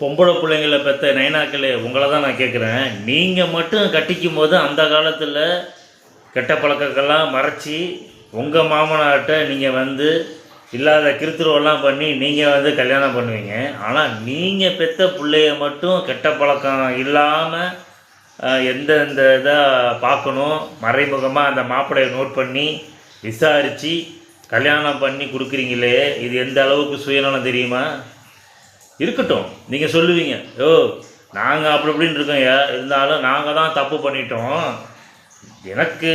பொம்பளை பிள்ளைங்கள பெற்ற நைனாக்களே உங்களை தான் நான் கேட்குறேன். நீங்கள் மட்டும் கட்டிக்கும் போது அந்த காலத்தில் கெட்ட பழக்கங்கள்லாம் மறைச்சி உங்கள் மாமனார்கிட்ட நீங்கள் வந்து இல்லாத கிருத்துருவெல்லாம் பண்ணி நீங்கள் வந்து கல்யாணம் பண்ணுவீங்க. ஆனால் நீங்கள் பெற்ற பிள்ளைய மட்டும் கெட்ட பழக்கம் இல்லாமல் எந்தெந்த இதாக பார்க்கணும், மறைமுகமாக அந்த மாப்பிள்ளையை நோட் பண்ணி விசாரித்து கல்யாணம் பண்ணி கொடுக்குறீங்களே, இது எந்த அளவுக்கு சுயநலம் தெரியுமா? இருக்கட்டும், நீங்கள் சொல்லுவீங்க, ஓ நாங்கள் அப்படி இப்படின்னு இருக்கோம், இருந்தாலும் நாங்கள் தான் தப்பு பண்ணிட்டோம். எனக்கு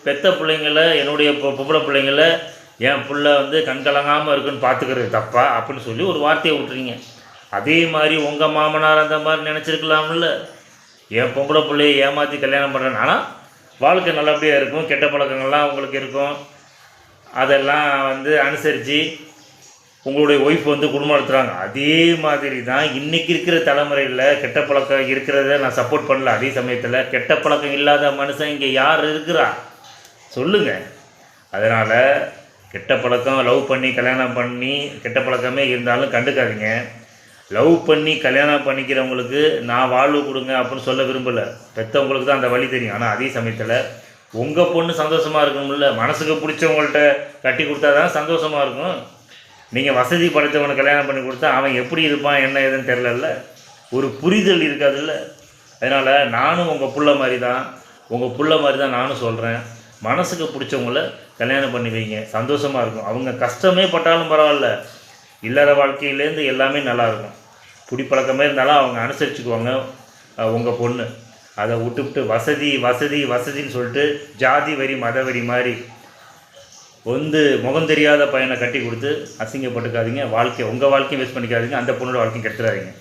பெத்த பிள்ளைங்கள, என்னுடைய பொம்பளை பிள்ளைங்கள என் பிள்ளை வந்து கண்கலங்காமல் இருக்குன்னு பார்த்துக்கிறது தப்பா அப்படின்னு சொல்லி ஒரு வார்த்தையை விட்டுறீங்க. அதே மாதிரி உங்கள் மாமனார் அந்த மாதிரி நினச்சிருக்கலாம்ல, என் பொம்பளை பிள்ளையை ஏமாற்றி கல்யாணம் பண்ணுறேன், ஆனால் வாழ்க்கை நல்லபடியாக இருக்கும், கெட்ட பழக்கங்கள்லாம் உங்களுக்கு இருக்கும், அதெல்லாம் வந்து அனுசரித்து உங்களுடைய ஒய்ஃப் வந்து குடும்பம் நடத்துகிறாங்க. அதே மாதிரி தான் இன்றைக்கி இருக்கிற தலைமுறையில் கெட்ட பழக்கம் இருக்கிறத நான் சப்போர்ட் பண்ணல. அதே சமயத்தில் கெட்ட பழக்கம் இல்லாத மனுஷன் இங்கே யார் இருக்கிறா சொல்லுங்கள். அதனால் கெட்ட பழக்கம் லவ் பண்ணி கல்யாணம் பண்ணி கெட்ட பழக்கமே இருந்தாலும் கண்டுக்காதீங்க. லவ் பண்ணி கல்யாணம் பண்ணிக்கிறவங்களுக்கு நான் வாழ்வு கொடுங்க அப்படின்னு சொல்ல விரும்பலை. பெற்றவங்களுக்கு தான் அந்த வழி தெரியும். ஆனால் அதே சமயத்தில் உங்கள் பொண்ணு சந்தோஷமாக இருக்கணும்ல, மனசுக்கு பிடிச்சவங்கள்ட்ட கட்டி கொடுத்தா தான் சந்தோஷமாக இருக்கும். நீங்கள் வசதி படைத்தவனை கல்யாணம் பண்ணி கொடுத்தா அவன் எப்படி இருப்பான் என்ன ஏதுன்னு தெரிலல்ல, ஒரு புரிதல் இருக்காதுல்ல. அதனால் நானும் உங்கள் புள்ள மாதிரி தான் நானும் சொல்கிறேன். மனசுக்கு பிடிச்சவங்கள கல்யாணம் பண்ணி வைங்க, சந்தோஷமாக இருக்கும். அவங்க கஷ்டமே பட்டாலும் பரவாயில்ல, இல்லாத வாழ்க்கையிலேருந்து எல்லாமே நல்லாயிருக்கும். குடிப்பழக்கமே இருந்தாலும் அவங்க அனுசரிச்சுக்குவாங்க உங்கள் பொண்ணு. அதை விட்டுவிட்டு வசதின்னு சொல்லிட்டு ஜாதி வரி மத வரி மாதிரி வந்து முகம் தெரியாத பையனை கட்டி கொடுத்து அசிங்கப்பட்டுக்காதீங்க. உங்கள் வாழ்க்கையும் வேஸ்ட் பண்ணிக்காதீங்க, அந்த பொண்ணோட வாழ்க்கையும் கெடுத்துடாதீங்க.